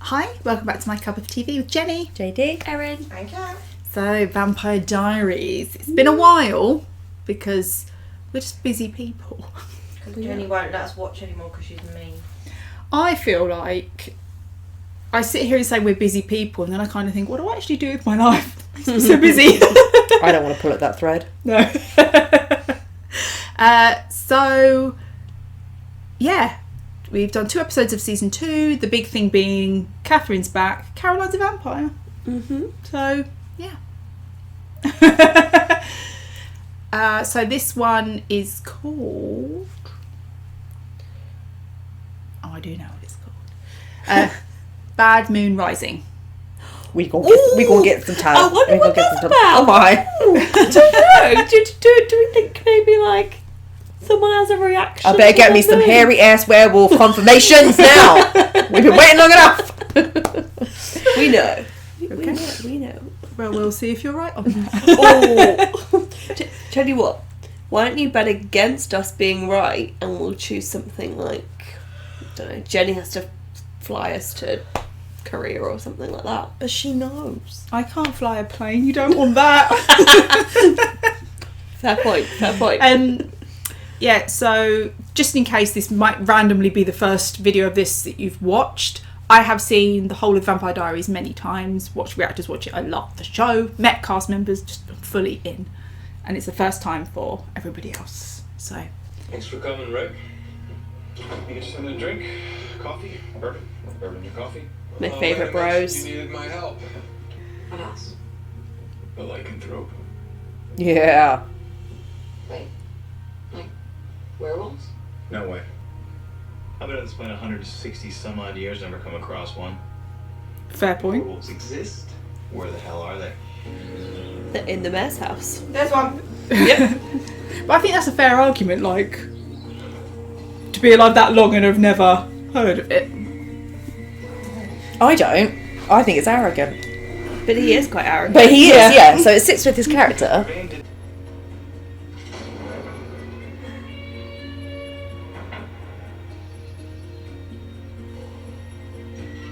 Hi, welcome back to My Cup of TV with Jenny, JD, Erin, and Kat. So, Vampire Diaries. It's been a while because we're just busy people. Because Jenny won't let us watch anymore because she's mean. I feel like I sit here and say we're busy people, and then I kind of think, what do I actually do with my life? I'm so busy. I don't want to pull at that thread. No. So, yeah. We've done 2 episodes of season 2. The big thing being Catherine's back. Caroline's a vampire. Mm-hmm. So, yeah. So this one is called... Oh, I do know what it's called. Bad Moon Rising. We gonna get some time. I wonder what that's about. Oh my! I don't know. Do we think maybe like someone has a reaction? I better get me some hairy ass werewolf confirmations now. We've been waiting long enough. We know. We know. Well, we'll see if you're right on that. Oh, tell you what. Why don't you bet against us being right, and we'll choose something like, I don't know, Jenny has to fly us to Korea or something like that. But she knows. I can't fly a plane. You don't want that. Fair point. Yeah, so just in case this might randomly be the first video of this that you've watched, I have seen the whole of Vampire Diaries many times, watched reactors watch it. I love the show, met cast members, just fully in. And it's the first time for everybody else. So thanks for coming, Rick. You get something to drink? Coffee? Bourbon? Bourbon in your coffee? My favourite bros. You needed my help. What else? The lycanthrope. Yeah. Wait. Like, werewolves? No way. I've been on this planet 160 some odd years, never come across one. fair point. Werewolves exist? Where the hell are they? In the mayor's house. There's one. Yep. But I think that's a fair argument, like, to be alive that long and have never heard of it. I don't. I think it's arrogant. But he is quite arrogant. But he is, yeah. So it sits with his character.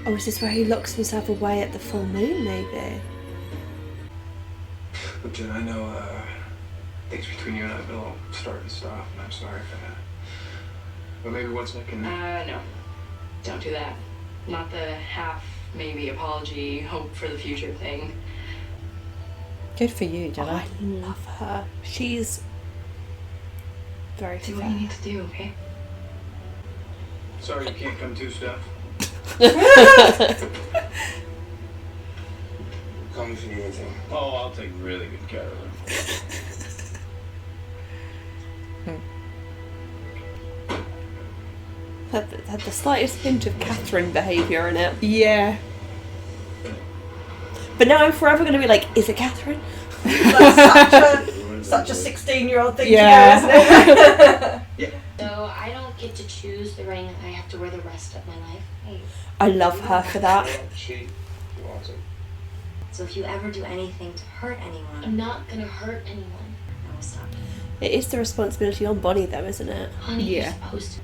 Oh, is this where he locks himself away at the full moon, maybe? But Jen, I know things between you and I have been a little start and stop, and I'm sorry for that. But maybe what's making... No. Don't do that. Not the half, maybe, apology, hope for the future thing. Good for you, Jenna. I love her. She's very Do what fair. you need to do, okay? Sorry you can't come too, Steph. Call me if you need anything. Oh, I'll take really good care of her. Had the slightest hint of Catherine behaviour in it. Yeah. But now I'm forever going to be like, is it Catherine? That's such a 16-year-old thing to do, isn't it? So I don't get to choose the ring I have to wear the rest of my life. I love her for that. She wants it. So if you ever do anything to hurt anyone, I'm not gonna hurt anyone. I will stop. It is the responsibility on Bonnie though, isn't it? Honey, Yeah. you're supposed to.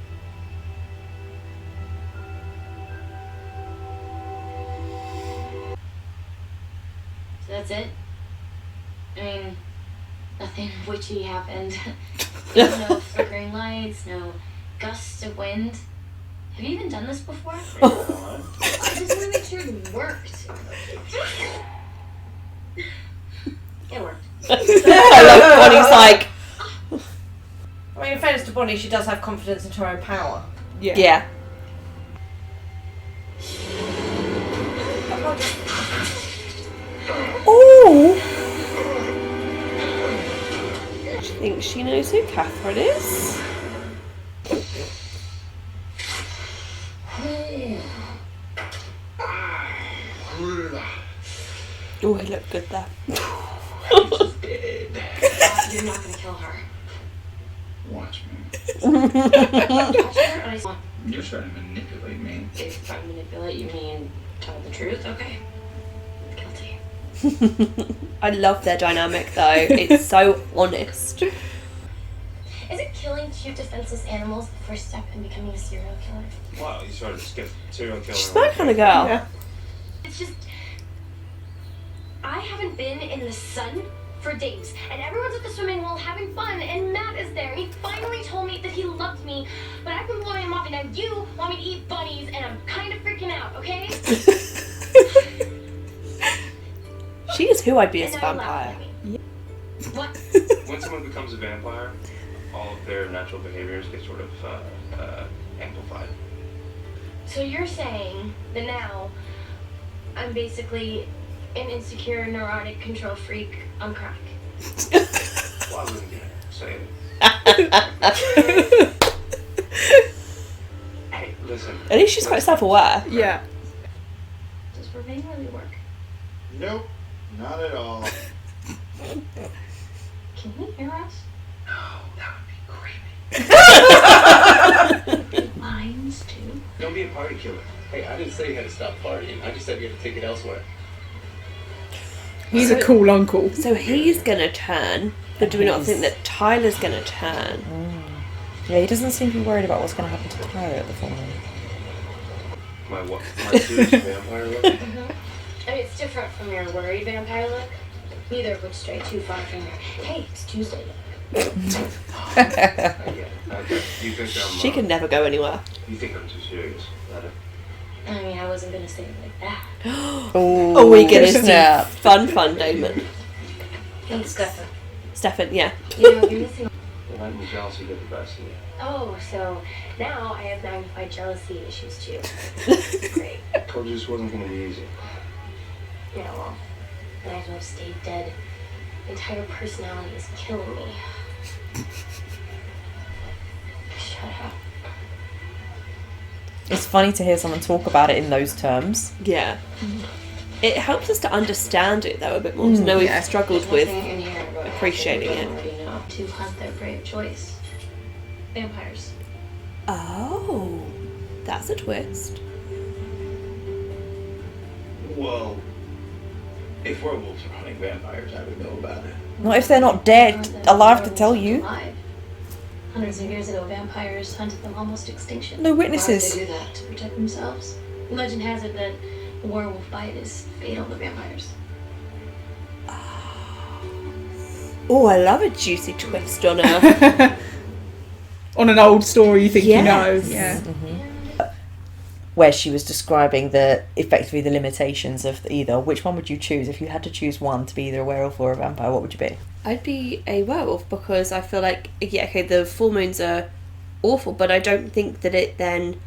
So that's it? I mean, nothing witchy happened. No flickering lights, no gusts of wind. Have you even done this before? I just want to make sure it worked. It worked. I love Bonnie's like, I mean, in fairness to Bonnie, she does have confidence in her own power. yeah. Oh! She thinks she knows who Catherine is. Oh, he looked good there. You're not going to kill her. Watch me. Touch her, and I want You're trying to manipulate me. if I manipulate, you mean tell the truth? Okay. Guilty. I love their dynamic though. It's so honest. Is it kill killing 2 defenseless animals the first step in becoming a serial killer? Wow, you sort of skipped serial killer. She's that kind of girl. Yeah. It's just, I haven't been in the sun for days, and everyone's at the swimming pool having fun, and Matt is there, and he finally told me that he loved me, but I've been blowing him off, and now you want me to eat bunnies, and I'm kind of freaking out, okay? She is who I'd be as a And now you're vampire. laughing at me. What? When someone becomes a vampire, all of their natural behaviors get sort of amplified. So you're saying that now I'm basically an insecure, neurotic control freak on crack? Well, I wouldn't say it. Hey, listen. At least she's quite self-aware. Yeah. Does Vervain really work? Nope, not at all. Can he hear us? No, that would be creepy. Lines too. Don't be a party killer. Hey, I didn't say you had to stop partying. I just said you had to take it elsewhere. He's a cool uncle. So he's gonna turn, but do we not think that Tyler's gonna turn? Yeah, he doesn't seem to be worried about what's going to happen to Tyler at the full moon. My what? My serious vampire look? I mean, it's different from your worried vampire look. Neither of which stray too far from your, hey, it's Tuesday. Yeah. You think I'm, She can never go anywhere. You think I'm too serious? I mean, I wasn't gonna say it like that. Oh, we get isn't to it? fun, Damon. Hey, Stefan. Stefan, yeah. You know, you're missing. The night and jealousy get the best of me. Oh, so now I have magnified jealousy issues too. Great. I told you this wasn't going to be easy. Yeah, well, might as well have stayed dead. My entire personality is killing me. Shut up. It's funny to hear someone talk about it in those terms. Yeah. It helps us to understand it though a bit more. To know we've struggled with Nothing in here about appreciating what it. people already know to hunt their prey of choice. Vampires. Oh, that's a twist. Well, if werewolves are hunting vampires, I would know about it. Not if they're not dead, alive to tell you. Alive. Hundreds of years ago, vampires hunted them almost extinction. No Why would witnesses. they do that? To protect themselves? Legend has it that a werewolf bite is fatal to vampires. Oh, I love a juicy twist on a. On an old story you think you know. Yes. Yeah. Where she was describing effectively the limitations of either. Which one would you choose? If you had to choose one to be either a werewolf or a vampire, what would you be? I'd be a werewolf because I feel like, yeah, okay, the full moons are awful, but I don't think that it then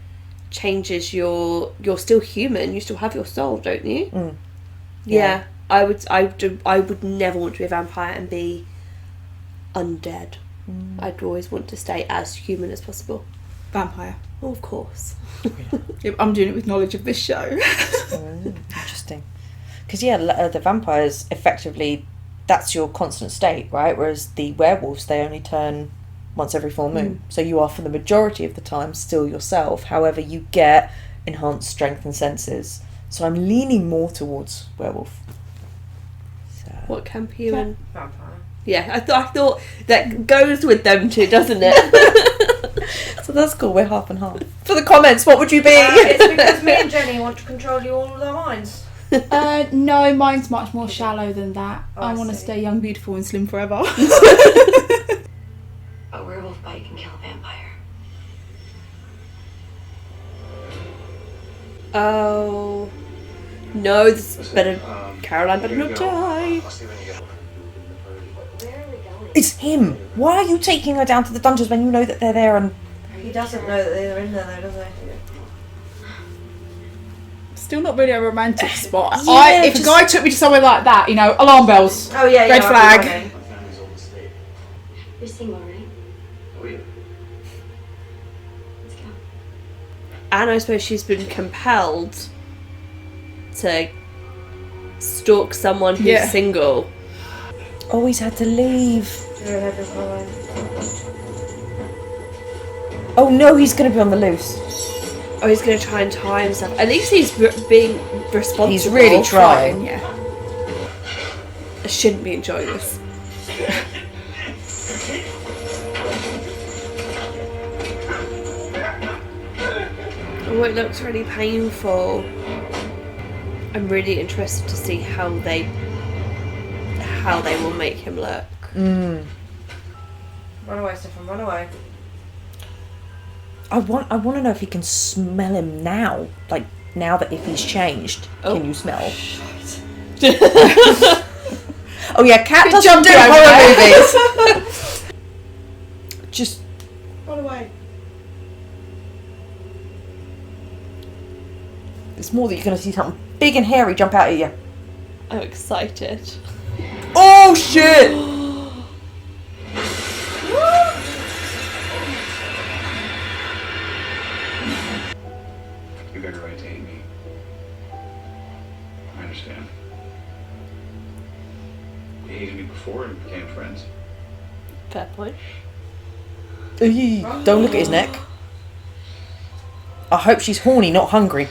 changes you're still human. You still have your soul, don't you? Mm. Yeah. I would never want to be a vampire and be undead. I'd always want to stay as human as possible. Vampire. Oh, of course. Yep, I'm doing it with knowledge of this show. Interesting. Because the vampires effectively, that's your constant state, right? Whereas the werewolves, they only turn once every full moon. So you are, for the majority of the time, still yourself. However, you get enhanced strength and senses. So I'm leaning more towards werewolf. So. What camp are you in? Vampire. Yeah, I thought that goes with them too, doesn't it? So that's cool, we're half and half. For the comments, what would you be? It's because me and Jenny want to control you all with our minds. No, mine's much more shallow than that. Oh, I want to see. stay young, beautiful and slim forever. A werewolf bite can kill a vampire. Oh. No, this is better. Caroline better Here not you go. die. I'll see when you get home. Where are we going? It's him. Why are you taking her down to the dungeons when you know that they're there? And He doesn't know that they're in there, though, does he? Still not really a romantic spot. Yeah, If just- a guy took me to somewhere like that, alarm bells. Oh, yeah, Red flag. My family's old estate. You're single, right? Oh, yeah. Let's go. And I suppose she's been compelled to stalk someone who's Yeah. single. always had to leave. Your head is going. Oh no, he's going to be on the loose. Oh, he's going to try and tie himself. At least he's being responsible. He's really trying. Yeah. I shouldn't be enjoying this. Oh, it looks really painful. I'm really interested to see how they will make him look. Mm. Run away, Stefan, run away. I want to know if he can smell him now. Like, now that if he's changed, can you smell? Oh yeah, Cat doesn't do horror movies. Just Run away. it's more that you're going to see something big and hairy jump out at you. I'm excited. Oh shit! You got a right to hate me. I understand. You hated me before and became friends. Fair point. Don't look at his neck. I hope she's horny, not hungry.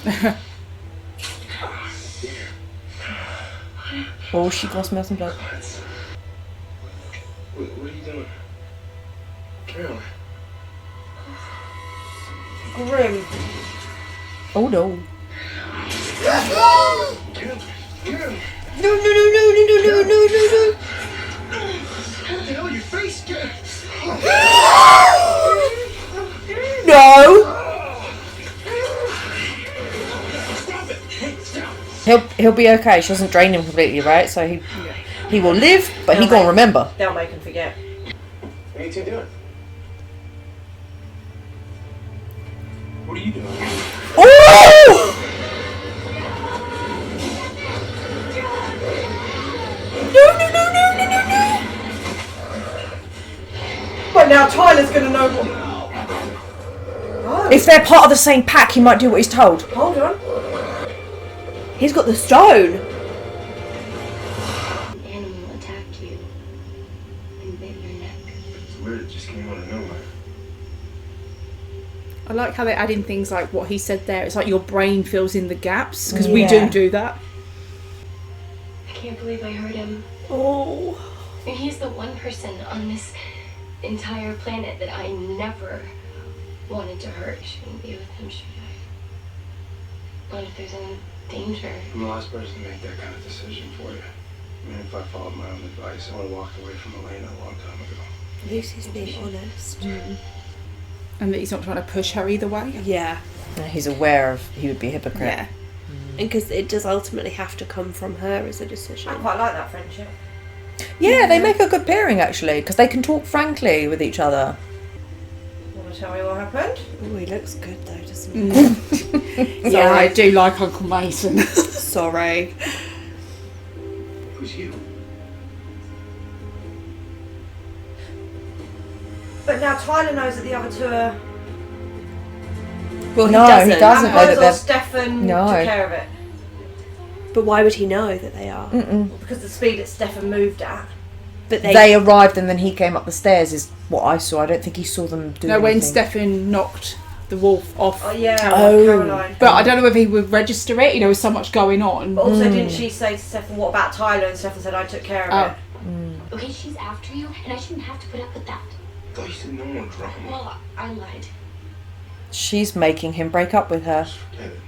Oh, she got smell some blood. What are you doing? Carol. Grim. Oh no. Carol. Carol. No. What the hell? Your face, Carol. No! He'll be okay. She doesn't drain him completely, right? So he will live, but he gonna remember. They'll make him forget. What are you two doing? What are you doing? Oh! No. But now Tyler's gonna know what. Oh, If they're part of the same pack, he might do what he's told. hold on. He's got the stone. An animal attacked you and bit your neck. It's weird. It just came out of nowhere. I like how they add in things like what he said there. It's like your brain fills in the gaps, because we Yeah. do that. I can't believe I hurt him. Oh. And he's the one person on this entire planet that I never wanted to hurt. Shouldn't be with him, should I? What if there's any danger? I'm the last person to make that kind of decision for you. I mean, if I followed my own advice, I would have walked away from Elena a long time ago. Lucy's being honest. And that he's not trying to push her either way. Yeah. He's aware of he would be a hypocrite. Yeah. And because it does ultimately have to come from her as a decision. I quite like that friendship. Yeah, they make a good pairing actually, because they can talk frankly with each other. Want to tell me what happened? Oh, he looks good though, doesn't he? Yeah, I do like Uncle Mason. Sorry. Who's you? But now Tyler knows that the other two are. Well, No, he doesn't know that Ambrose or they're. Stefan No. took care of it. But why would he know that they are? Because the speed that Stefan moved at. But They arrived and then he came up the stairs is what I saw. I don't think he saw them do No, when anything. Stefan knocked the wolf off. Oh yeah, Oh. Caroline. But I don't know whether he would register it. You know, with so much going on. But also, didn't she say to Stefan, "What about Tyler?" And Stefan said, "I took care of it." Okay, she's after you, and I shouldn't have to put up with that. I thought you said no more drama. Well, I lied. She's making him break up with her. Forget it.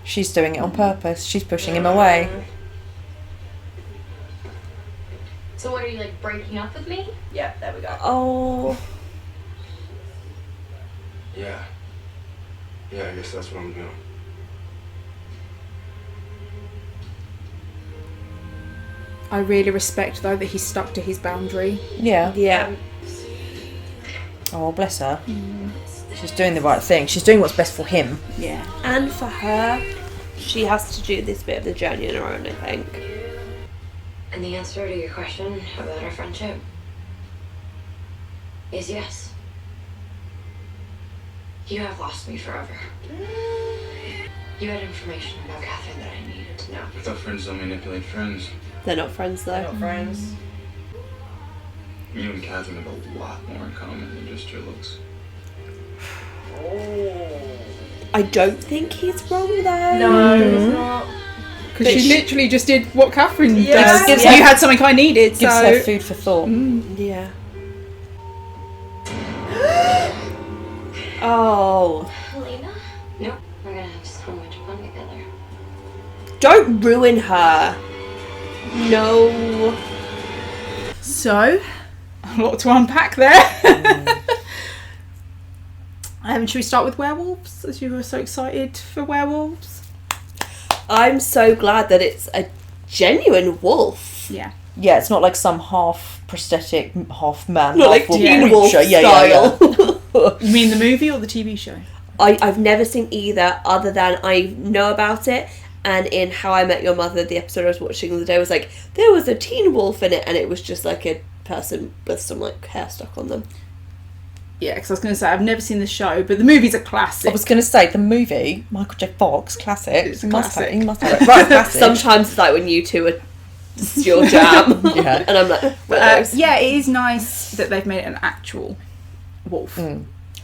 She's doing it on purpose. She's pushing him away. So what, are you like breaking up with me? Yeah, there we go. Oh. Yeah. Yeah, I guess that's what I'm doing. I really respect though that he stuck to his boundary. Yeah. Yeah. Oh, bless her. She's doing the right thing. She's doing what's best for him. Yeah. And for her, she has to do this bit of the journey on her own, I think. And the answer to your question about our friendship is yes. You have lost me forever. You had information about Catherine that I needed to know. I thought friends don't manipulate friends. They're not friends though. Not friends. You and Catherine have a lot more in common than just your looks. I don't think he's wrong though. No, it's not. Because she literally just did what Catherine Yeah. does. Gives You her- had something I needed, Gives so... her food for thought. Yeah. Oh. Elena? No, we're gonna Don't ruin her. No. So, a lot to unpack there. Should we start with werewolves, as you were so excited for werewolves? I'm so glad that it's a genuine wolf. Yeah. Yeah, it's not like some half prosthetic, half man, Not half like Teen Wolf creature. style. You mean the movie or the TV show? I've never seen either, other than I know about it. And in How I Met Your Mother, the episode I was watching the other day was like, there was a teen wolf in it, and it was just like a person with some like hair stuck on them. Yeah, because I was going to say, I've never seen the show, but the movie's a classic. I was going to say, the movie, Michael J. Fox, classic. It's a classic. He must have it. Right, classic. Sometimes it's like when you two are this is your jam. Yeah. And I'm like, yeah, it is nice that they've made it an actual wolf.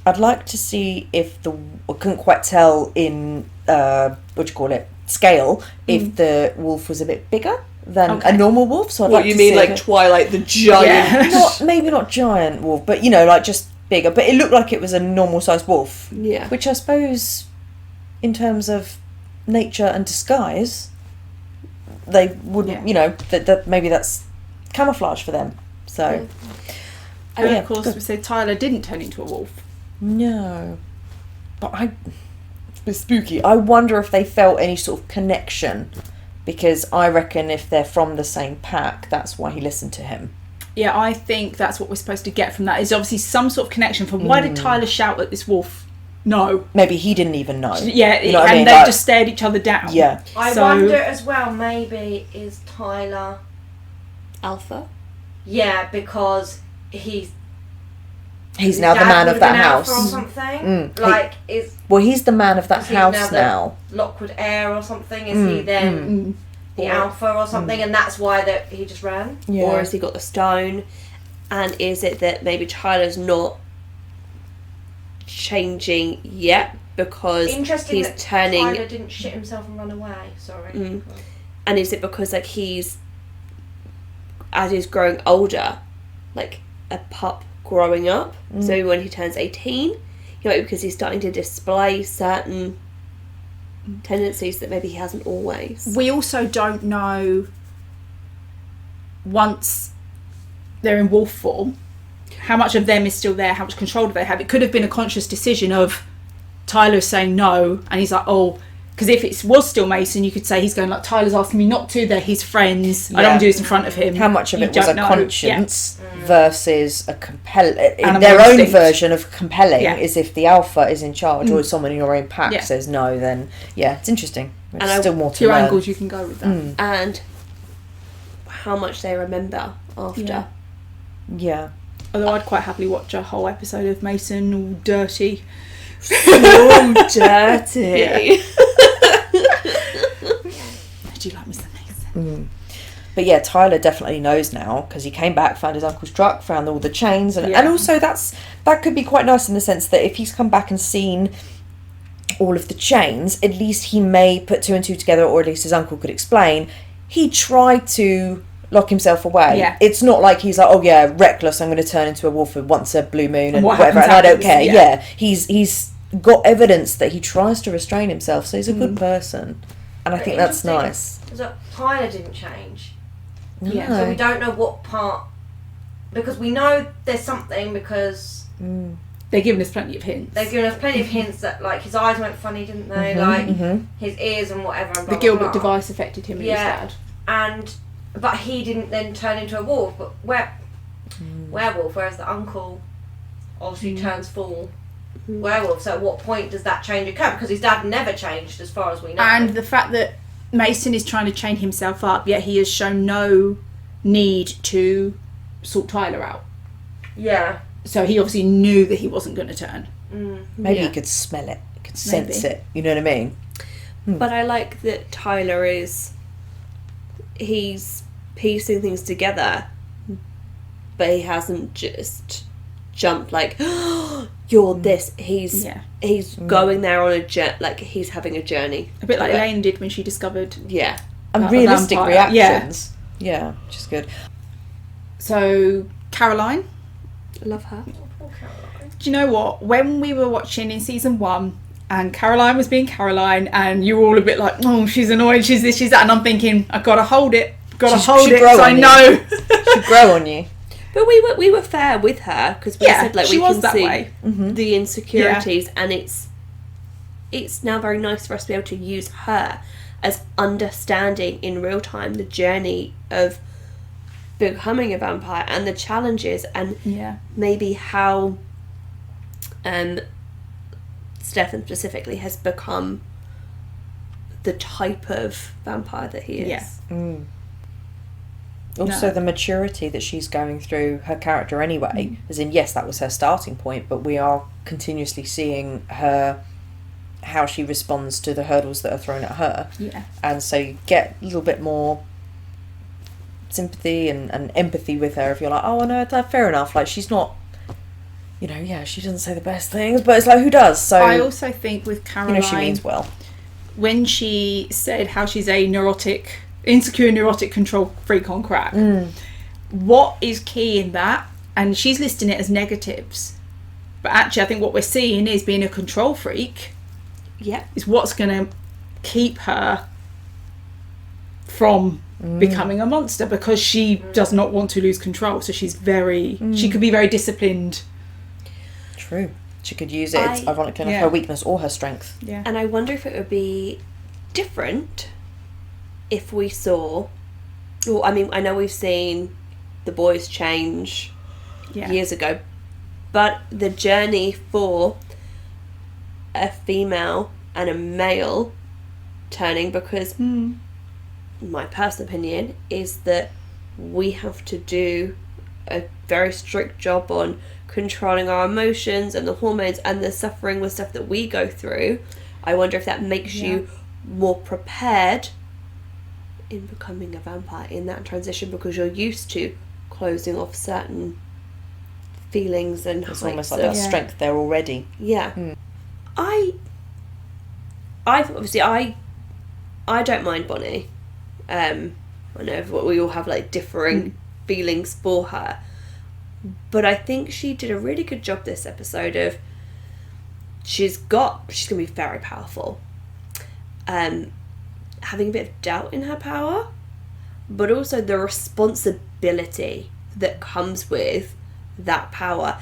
I'd like to see if I couldn't quite tell in, scale, if the wolf was a bit bigger than a normal wolf. So I'd what like you to mean, see like Twilight, the giant? Yeah. maybe not giant wolf, but, you know, like just bigger. But it looked like it was a normal sized wolf. Yeah. Which I suppose, in terms of nature and disguise, they wouldn't, you know, that maybe that's camouflage for them. So, And of course, we said Tyler didn't turn into a wolf. no, but it's a bit spooky. I wonder if they felt any sort of connection, because I reckon if they're from the same pack, that's why he listened to him. Yeah, I think that's what we're supposed to get from that, is obviously some sort of connection from why did Tyler shout at this wolf? No. Maybe he didn't even know. Yeah, You know what I and mean? they Like, just stared each other down. Yeah. I So- wonder as well, maybe is Tyler... Alpha. Yeah, because he's now the man of that Alpha or house. something. Like, is Well, he's the man of that Is he house now now. Lockwood Heir or something? Is he then the Alpha or something? And that's why that he just ran? Yeah. Or has he got the stone? And is it that maybe Tyler's not changing yet because Interesting he's that turning? Tyler didn't shit himself and run away. Sorry. And is it because like he's, as he's growing older, like a pup growing up? So when he turns 18, you know, because he's starting to display certain tendencies that maybe he hasn't always. We also don't know, once they're in wolf form, how much of them is still there, how much control do they have. It could have been a conscious decision of Tyler saying no, and he's like, oh, because if it was still Mason, you could say he's going like, Tyler's asking me not to, they're his friends, I don't want to do this in front of him. How much of You it was don't a know. conscience versus a Animal their own instinct. version of compelling Yeah. is if the alpha is in charge or someone in your own pack Yeah. says no, then it's interesting. There's And still more to Two learn. angles you can go with that. And how much they remember after. Yeah. Although I'd quite happily watch a whole episode of Mason all dirty. So dirty. Yeah. I do like Mr. Mason. But yeah, Tyler definitely knows now because he came back, found his uncle's truck, found all the chains, and also that could be quite nice in the sense that if he's come back and seen all of the chains, at least he may put two and two together, or at least his uncle could explain. He tried to lock himself away. Yeah. It's not like he's like, oh yeah, reckless, I'm going to turn into a wolf once a blue moon and what whatever, and happens I don't happens, care. yeah. Yeah, he's got evidence that he tries to restrain himself, so he's a good person, and I But think that's interesting nice. is that Tyler didn't change. Yeah. So we don't know what part, because we know there's something, because They're giving us plenty of hints. they've given us plenty of hints that like his eyes went funny, didn't they? Like his ears and whatever. And blah, The Gilbert blah, blah. device affected him and his dad. But he didn't then turn into a wolf. But werewolf, whereas the uncle obviously turns full werewolf. So at what point does that change occur? Because his dad never changed, as far as we know. And the fact that Mason is trying to chain himself up, yet he has shown no need to sort Tyler out. yeah, So he obviously knew that he wasn't going to turn. Maybe Yeah. he could smell it, could sense Maybe. it. You know what I mean? But I like that Tyler he's piecing things together, but he hasn't just jumped like, oh, you're this. He's going there on a like he's having a journey. A bit like to it. Elaine did when she discovered. Yeah. And A realistic vampire. reactions. Yeah, which is good. So Caroline, I love her. do you know what? When we were watching in season 1, and Caroline was being Caroline, and you were all a bit like, oh, she's annoyed, she's this, she's that, and I'm thinking, I've got to hold it, She'd because I know. She'd grow on you. But we were fair with her, because we said, like, she we was can that see way. the insecurities, and it's now very nice for us to be able to use her as understanding in real time the journey of becoming a vampire and the challenges, and maybe how Stefan specifically has become the type of vampire that he is. Yeah. Also, the maturity that she's going through, her character anyway, as in, yes, that was her starting point, but we are continuously seeing her, how she responds to the hurdles that are thrown at her. Yeah. And so you get a little bit more sympathy and empathy with her if you're like, oh, no, fair enough. Like, she's not, you know, she doesn't say the best things, but it's like, who does? So I also think with Caroline, she means well. When she said how she's a insecure neurotic control freak on crack, what is key in that, and she's listing it as negatives, but actually I think what we're seeing is being a control freak is what's going to keep her from becoming a monster, because she does not want to lose control, so she's she could be very disciplined. True. She could use it, it's ironically enough, her weakness or her strength. Yeah. And I wonder if it would be different if we saw, well, I mean, I know we've seen the boys change years ago, but the journey for a female and a male turning, because my personal opinion is that we have to do a very strict job on controlling our emotions and the hormones and the suffering with stuff that we go through. I wonder if that makes you more prepared in becoming a vampire in that transition, because you're used to closing off certain feelings and it's heights almost like that strength there already. I don't mind Bonnie. I know we all have like differing feelings for her, but I think she did a really good job this episode of she's gonna be very powerful, having a bit of doubt in her power, but also the responsibility that comes with that power,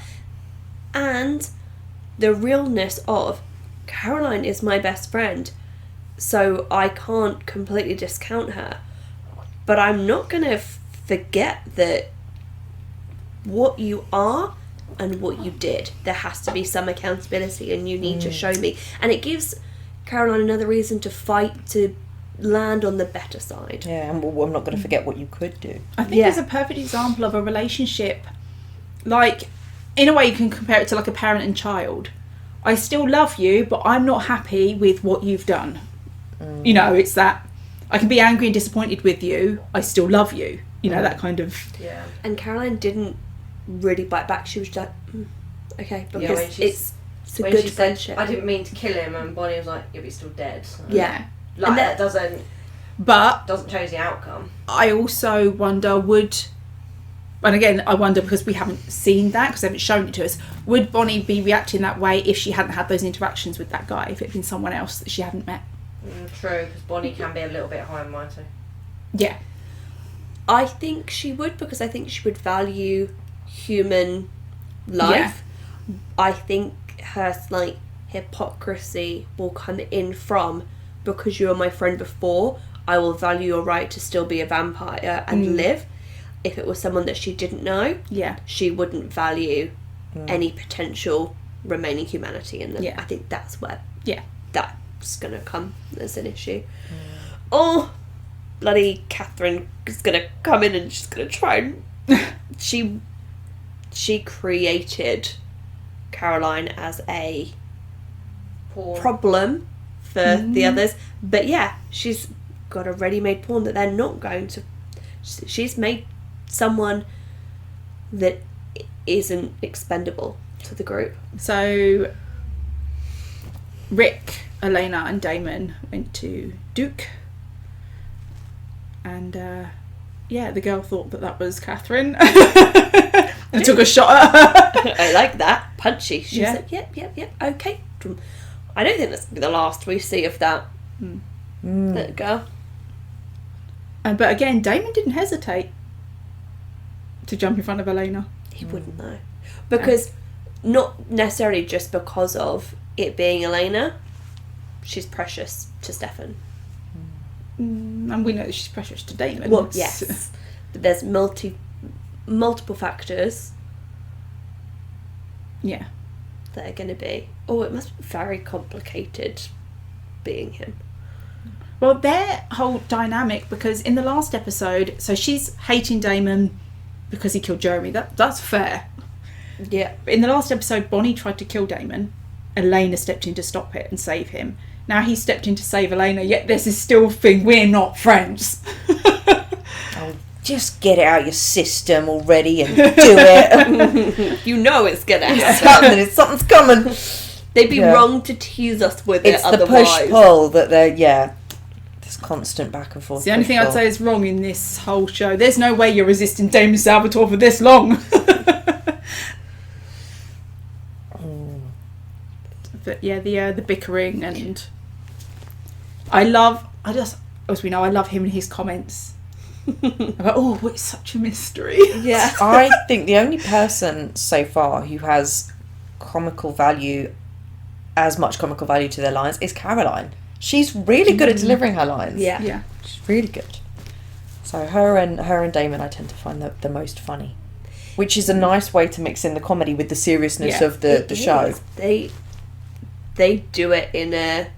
and the realness of Caroline is my best friend, so I can't completely discount her, but I'm not going to forget that what you are and what you did, there has to be some accountability, and you need to show me, and it gives Caroline another reason to fight to land on the better side. And I'm not going to forget what you could do. I think it's a perfect example of a relationship, like, in a way you can compare it to like a parent and child. I still love you, but I'm not happy with what you've done. You know, it's that I can be angry and disappointed with you, I still love you, you know, that kind of. And Caroline didn't really bite back. She was like, okay, because it's a when good she said, friendship. I didn't mean to kill him, and Bonnie was like, yeah, but he's still dead. So. Yeah. Like, And that doesn't change the outcome. I also wonder, and again, I wonder because we haven't seen that, because they haven't shown it to us, would Bonnie be reacting that way if she hadn't had those interactions with that guy, if it had been someone else that she hadn't met? True, because Bonnie can be a little bit high and mighty. Yeah. I think she would, because I think she would value human life. I think her slight hypocrisy will come in from, because you were my friend before, I will value your right to still be a vampire and live. If it was someone that she didn't know, she wouldn't value any potential remaining humanity in them. I think that's where that's going to come as an issue. Oh, bloody Catherine is going to come in and she's going to try and... she created Caroline as a problem for the others. But she's got a ready-made pawn that they're not going to... She's made someone that isn't expendable to the group. So Rick, Elena and Damon went to Duke, and the girl thought that was Catherine and took a shot at her. I like that. Punchy. She's like, yep, okay. I don't think that's gonna be the last we see of that that girl. But again, Damon didn't hesitate to jump in front of Elena. He wouldn't though, because not necessarily just because of it being Elena. She's precious to Stefan. And we know that she's precious to Damon. Well, yes, but there's multiple factors. Yeah. That are going to be. Oh, it must be very complicated being him. Well, their whole dynamic, because in the last episode, so she's hating Damon because he killed Jeremy. That's fair. Yeah. But in the last episode, Bonnie tried to kill Damon. Elena stepped in to stop it and save him. Now he stepped in to save Elena, yet there's this still thing, we're not friends. Oh, just get it out your system already and do it. You know it's going to happen. It's happening, something's coming. They'd be wrong to tease us with It's it the otherwise. push-pull that they're, this constant back and forth. It's the only thing I'd say is wrong in this whole show. There's no way you're resisting Damon Salvatore for this long. But yeah, the bickering, and I love him and his comments about, oh, it's such a mystery. Yeah. I think the only person so far who has comical value, as much comical value to their lines, is Caroline. She's really good at delivering her lines. Yeah. She's really good. So her and Damon I tend to find the most funny. Which is a nice way to mix in the comedy with the seriousness of the show. They do it in a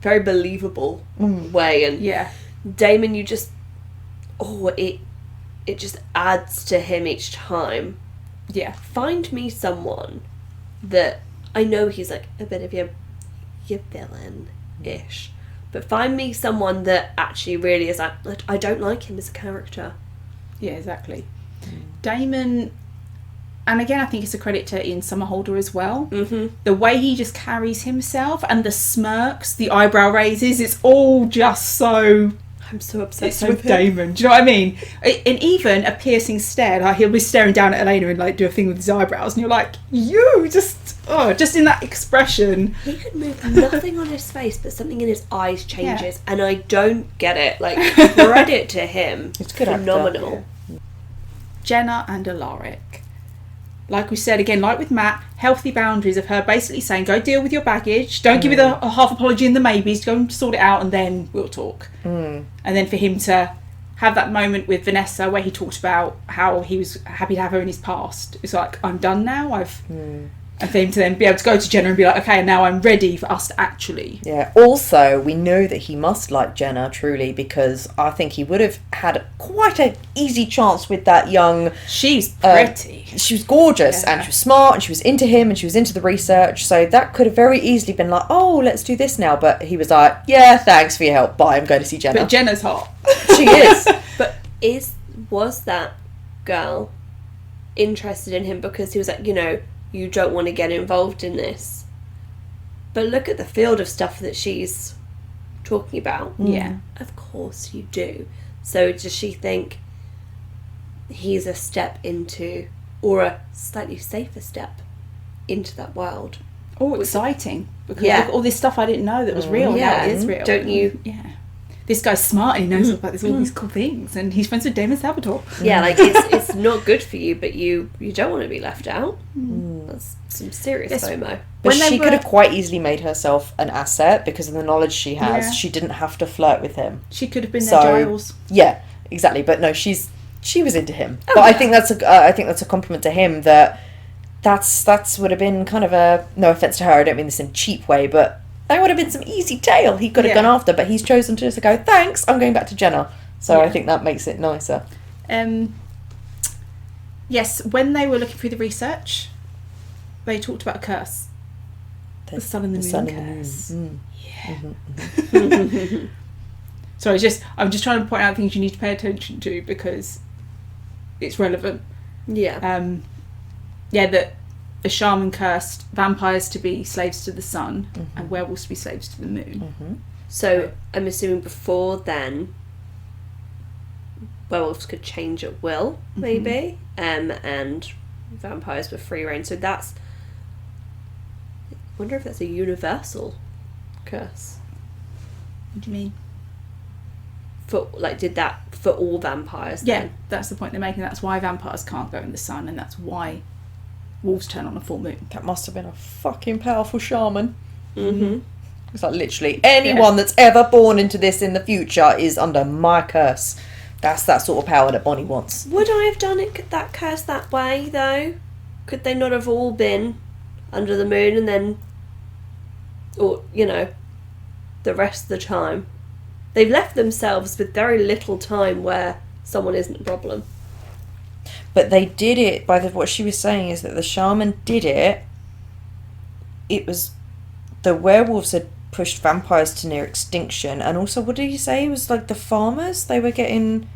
very believable way, and Damon, you just it just adds to him each time. Yeah. Find me someone that I know he's like a bit of your villain-ish, but find me someone that actually really is like, I don't like him as a character. Yeah, exactly. Damon, and again, I think it's a credit to Ian Somerhalder as well. Mm-hmm. The way he just carries himself and the smirks, the eyebrow raises, it's all just so... I'm so obsessed with Damon. Do you know what I mean? And even a piercing stare, like he'll be staring down at Elena and like do a thing with his eyebrows, and you're like, you just in that expression. He could move nothing on his face, but something in his eyes changes, and I don't get it. Like, credit to him. It's good phenomenal. Actor, yeah. Jenna and Alaric. Like we said again, like with Matt, healthy boundaries of her basically saying, go deal with your baggage, don't give me a half apology and the maybes, go and sort it out and then we'll talk. And then for him to have that moment with Vanessa where he talked about how he was happy to have her in his past. It's like, I'm done now, and for him to then be able to go to Jenna and be like, okay, now I'm ready for us to actually... Yeah, also, we know that he must like Jenna, truly, because I think he would have had quite an easy chance with that young... She's pretty. She was gorgeous, and she was smart, and she was into him, and she was into the research, so that could have very easily been like, oh, let's do this now, but he was like, yeah, thanks for your help, bye, I'm going to see Jenna. But Jenna's hot. She is. But was that girl interested in him because he was like, you don't want to get involved in this? But look at the field of stuff that she's talking about. Yeah. Of course you do. So does she think he's a step into, or a slightly safer step into that world? Oh, exciting. Because look at all this stuff I didn't know that was real. Now it is real. Don't you? Yeah. This guy's smart and he knows about all these cool things, and he's friends with Damon Salvatore. Yeah, like it's not good for you, but you don't want to be left out. That's some serious FOMO. But she could have quite easily made herself an asset because of the knowledge she has. Yeah. She didn't have to flirt with him. She could have been their Giles. Yeah, exactly. But no, she was into him. But I think that's a compliment to him that's would have been kind of a, no offense to her, I don't mean this in a cheap way, but that would have been some easy tail he could have gone after, but he's chosen to just go, thanks, I'm going back to Jenna. So I think that makes it nicer. Yes, when they were looking through the research, they talked about a curse. The sun and the moon curse. Yeah. So I'm just trying to point out things you need to pay attention to because it's relevant. Yeah. That the shaman cursed vampires to be slaves to the sun and werewolves to be slaves to the moon. So I'm assuming before then werewolves could change at will, maybe, and vampires were free reign. So that's wonder if that's a universal curse. What do you mean? Did that for all vampires? Yeah, then? that's the point they're making. That's why vampires can't go in the sun, and that's why wolves turn on a full moon. That must have been a fucking powerful shaman. Mm-hmm. It's like literally anyone that's ever born into this in the future is under my curse. That's that sort of power that Bonnie wants. Would I have done that curse that way, though? Could they not have all been under the moon and then, or, the rest of the time? They've left themselves with very little time where someone isn't a problem. But they did it what she was saying is that the shaman did it. It was the werewolves had pushed vampires to near extinction, and also what did you say? It was like the farmers, they were getting.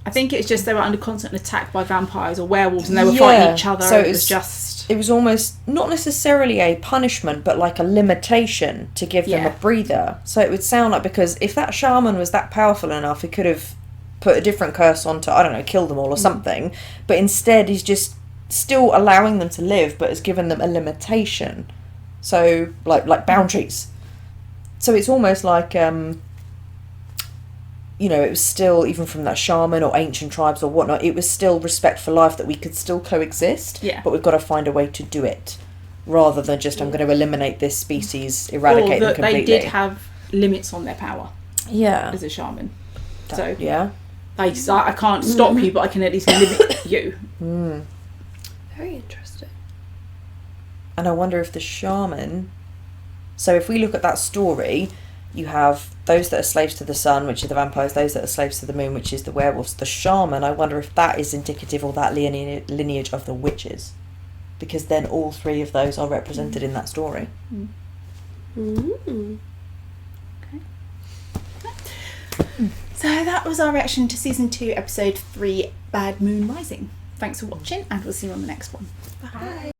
I think it's just they were under constant attack by vampires or werewolves, and they were fighting each other. So it was almost not necessarily a punishment, but like a limitation to give them a breather. So it would sound like, because if that shaman was that powerful enough, he could have put a different curse on to, I don't know, kill them all or something. But instead, he's just still allowing them to live, but has given them a limitation. So like boundaries. So it's almost like it was still, even from that shaman or ancient tribes or whatnot, it was still respect for life, that we could still coexist, but we've got to find a way to do it, rather than just, I'm going to eliminate this species, eradicate them completely. They did have limits on their power as a shaman. I can't stop you, but I can at least limit you. Very interesting. And I wonder if the shaman, so if we look at that story, you have those that are slaves to the sun, which are the vampires, those that are slaves to the moon, which is the werewolves. The shaman, I wonder if that is indicative of that lineage of the witches, because then all three of those are represented in that story. Okay. So that was our reaction to season 2, episode 3, Bad Moon Rising. Thanks for watching, and we'll see you on the next one. Bye.